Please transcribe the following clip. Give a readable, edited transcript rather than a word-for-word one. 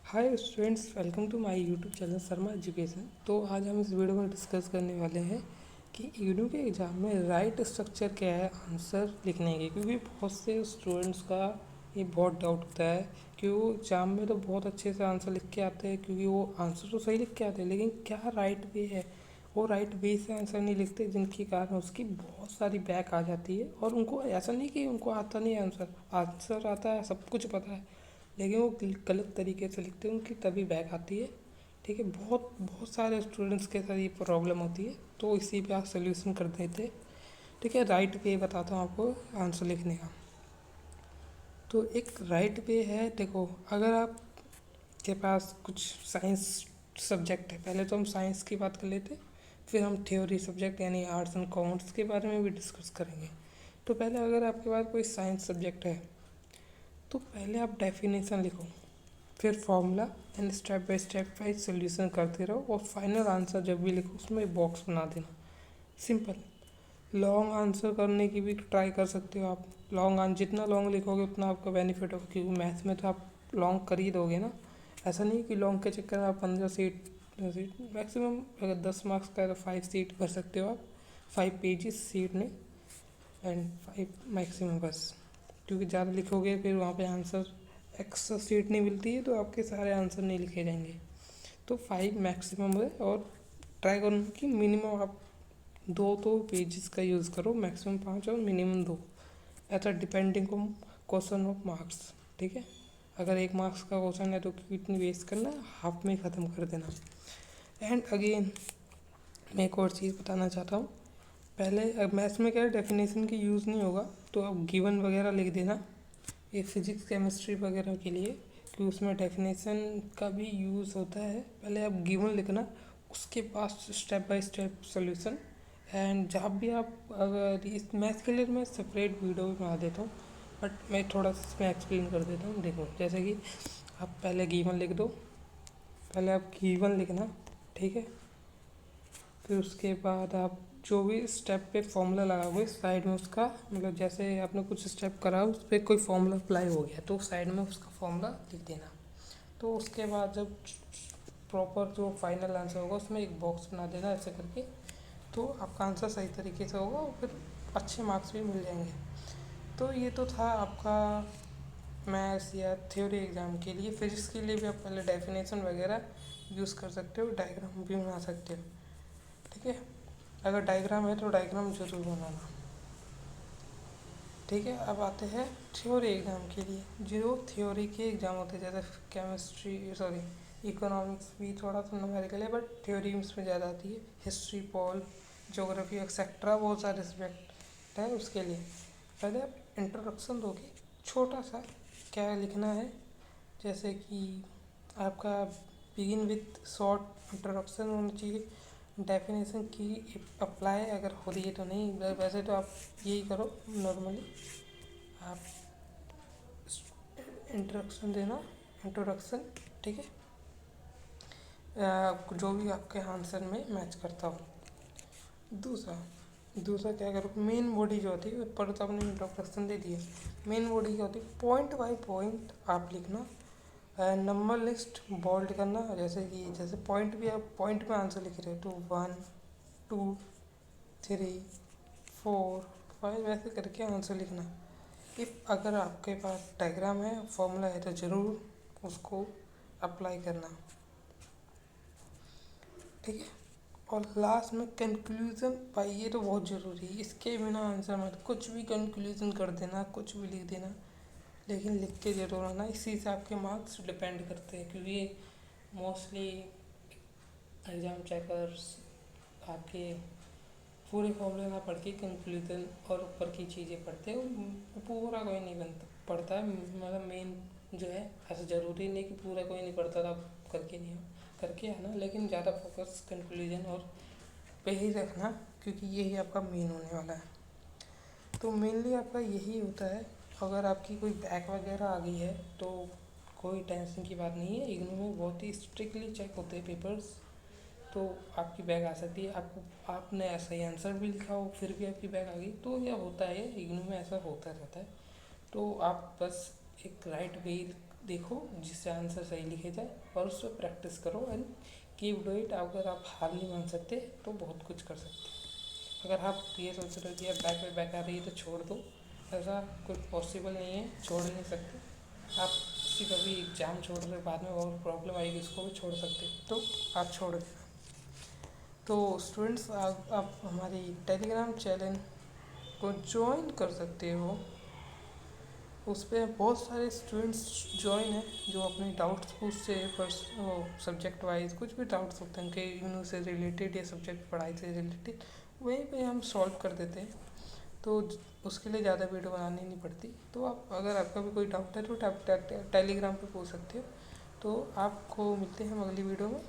Hi students, welcome to my YouTube channel Sharma education. तो आज हम इस वीडियो में डिस्कस करने वाले हैं कि इग्नू के एग्ज़ाम में राइट स्ट्रक्चर क्या है आंसर लिखने के। क्योंकि बहुत से स्टूडेंट्स का ये बहुत डाउट होता है कि वो एग्ज़ाम में तो बहुत अच्छे से आंसर लिख के आते हैं, क्योंकि वो आंसर तो सही लिख के आते हैं, लेकिन क्या राइट वे है, वो राइट वे से आंसर नहीं लिखते, जिनके कारण उसकी बहुत सारी बैक आ जाती है। और उनको ऐसा नहीं कि उनको आता नहीं है, आंसर आंसर आता है, सब कुछ पता है, लेकिन वो गलत तरीके से लिखते हैं, उनकी तभी बैक आती है। ठीक है, बहुत बहुत सारे स्टूडेंट्स के साथ ये प्रॉब्लम होती है, तो इसी पे आप सोल्यूशन कर देते। ठीक है, राइट वे बताता हूँ आपको आंसर लिखने का। तो एक राइट वे है, देखो, अगर आपके पास कुछ साइंस सब्जेक्ट है, पहले तो हम साइंस की बात कर लेते, फिर हम थ्योरी सब्जेक्ट यानी आर्ट्स एंड कॉमर्स के बारे में भी डिस्कस करेंगे। तो पहले अगर आपके पास कोई साइंस सब्जेक्ट है, तो पहले आप डेफिनेशन लिखो, फिर formula and step by step wise solution करते रहो, और फाइनल आंसर जब भी लिखो उसमें एक बॉक्स बना देना। सिंपल। लॉन्ग आंसर करने की भी ट्राई कर सकते हो आप। लॉन्ग आंसर जितना लॉन्ग लिखोगे उतना आपका बेनिफिट होगा, क्योंकि मैथ्स में तो आप लॉन्ग कर ही दोगे ना। ऐसा नहीं कि लॉन्ग के चक्कर में आप 15 सीट मैक्सिमम, अगर 10 मार्क्स का है तो 5 सीट भर सकते हो आप, 5 पेजेस सीट में, एंड 5 मैक्सिमम बस। क्योंकि ज़्यादा लिखोगे फिर वहाँ पे आंसर एक्स्ट्रा सीट नहीं मिलती है, तो आपके सारे आंसर नहीं लिखे जाएंगे। तो 5 मैक्सिमम है, और ट्राई करूँ कि मिनिमम आप 2 तो पेजेस का यूज़ करो, मैक्सिमम 5 और मिनिमम 2, ऐसा depending on question of marks. ठीक है, अगर 1 मार्क्स का क्वेश्चन है तो कितनी वेस्ट करना, हाफ में ख़त्म कर देना। एंड अगेन मैं एक और चीज़ बताना चाहता हूँ। पहले अब मैथ्स में क्या है, डेफिनेशन की यूज़ नहीं होगा, तो आप गिवन वगैरह लिख देना, ये फिजिक्स केमिस्ट्री वगैरह के लिए, कि उसमें डेफिनेशन का भी यूज़ होता है। पहले आप गिवन लिखना, उसके बाद step by step solution. And जहाँ भी आप, अगर इस मैथ्स के लिए तो मैं सेपरेट वीडियो भी बना देता हूँ, बट मैं थोड़ा सा इसमें एक्सप्लेन कर देता हूँ। देखो, जैसे कि आप पहले गिवन लिख दो, पहले आप गिवन लिखना, ठीक है। फिर उसके बाद आप जो भी स्टेप पे फॉर्मूला लगाओगे साइड में उसका, मतलब जैसे आपने कुछ स्टेप करा उस पर कोई फॉर्मूला अप्लाई हो गया तो साइड में उसका फॉर्मूला लिख देना। तो उसके बाद जब प्रॉपर जो फाइनल आंसर होगा उसमें एक बॉक्स बना देना ऐसे करके, तो आपका आंसर सही तरीके से होगा और फिर अच्छे मार्क्स भी मिल जाएंगे। तो ये तो था आपका मैथ्स या थ्योरी एग्ज़ाम के लिए। फिजिक्स के लिए भी आप पहले डेफिनेशन वगैरह यूज़ कर सकते हो, डायग्राम भी बना सकते हो। ठीक है, अगर डायग्राम है तो डायग्राम जरूर बनाना। ठीक है, अब आते हैं थ्योरी एग्ज़ाम के लिए। जो थ्योरी के एग्ज़ाम होते हैं, जैसे केमिस्ट्री, सॉरी, इकोनॉमिक्स भी थोड़ा सा न्यूमेरिकल है, बट थ्योरी उसमें ज़्यादा आती है। हिस्ट्री, पॉल, ज्योग्राफी एक्सेट्रा, बहुत सारे सब्जेक्ट हैं उसके लिए। पहले आप इंट्रोडक्शन दोगे, छोटा सा क्या लिखना है, जैसे कि आपका बिगिन विथ शॉर्ट इंट्रोडक्शन होना चाहिए। डेफिनेशन की अप्लाई अगर हो रही है तो नहीं, वैसे तो आप यही करो नॉर्मली, आप इंट्रोडक्शन देना, इंट्रोडक्शन। ठीक है, जो भी आपके आंसर में मैच करता हो। दूसरा दूसरा क्या करो, मेन बॉडी जो होती है, ऊपर तो आपने इंट्रोडक्शन दे दिया, मेन बॉडी क्या होती है, पॉइंट बाय पॉइंट आप लिखना। नंबर लिस्ट बोल्ड करना, जैसे पॉइंट भी आप पॉइंट में आंसर लिख रहे हो तो 1 2 3 4 5 ऐसे करके आंसर लिखना। इफ़ अगर आपके पास डायग्राम है, फॉर्मूला है, तो ज़रूर उसको अप्लाई करना। ठीक है, और लास्ट में कंक्लूज़न भाई, ये तो बहुत ज़रूरी है, इसके बिना आंसर मत, कुछ भी कंक्लूज़न कर देना, कुछ भी लिख देना, लेकिन लिख के ज़रूर आना। इसी से आपके मार्क्स डिपेंड करते हैं, क्योंकि मोस्टली एग्ज़ाम चेकर्स आपके पूरे फॉर्मूले ना पढ़ के कंक्लूजन और ऊपर की चीज़ें पढ़ते हैं, वो पूरा कोई नहीं बनता पढ़ता है, मतलब मेन जो है, ऐसा ज़रूरी नहीं कि पूरा कोई नहीं पढ़ता था करके नहीं हो, करके आना, लेकिन ज़्यादा फोकस कंक्लूजन और पे ही रखना, क्योंकि यही आपका मेन होने वाला है। तो मेनली आपका यही होता है। अगर आपकी कोई बैक वगैरह आ गई है तो कोई टेंशन की बात नहीं है, इग्नू में बहुत ही स्ट्रिक्टली चेक होते हैं पेपर्स, तो आपकी बैग आ सकती है। आपको आपने ऐसा ही आंसर भी लिखा हो फिर भी आपकी बैग आ गई, तो यह होता है, इग्नू में ऐसा होता रहता है। तो आप बस एक राइट वे देखो जिससे आंसर सही लिखे जाए और उस पर प्रैक्टिस करो एंड कीप डू इट। अगर आप हार नहीं मान सकते तो बहुत कुछ कर सकते हैं। अगर आप ये सोच रहे हो कि यार बैक में बैक आ रही है तो छोड़ दो, ऐसा कुछ पॉसिबल नहीं है, छोड़ नहीं सकते आप। किसी का भी एग्ज़ाम छोड़ रहे बाद में और प्रॉब्लम आएगी, उसको भी छोड़ सकते हो, तो आप छोड़ देना। तो स्टूडेंट्स आप हमारी टेलीग्राम चैनल को ज्वाइन कर सकते हो। उस पर बहुत सारे स्टूडेंट्स ज्वाइन हैं जो अपने डाउट्स पूछते हैं, पर सब्जेक्ट वाइज कुछ भी डाउट्स होते हैं उनके यूनो से रिलेटेड या सब्जेक्ट पढ़ाई से रिलेटेड, वहीं पे हम सॉल्व कर देते हैं। तो उसके लिए ज़्यादा वीडियो बनानी नहीं पड़ती। तो आप अगर आपका भी कोई डाउट है तो आप टेलीग्राम पे पूछ सकते हो। तो आपको मिलते हैं हम अगली वीडियो में।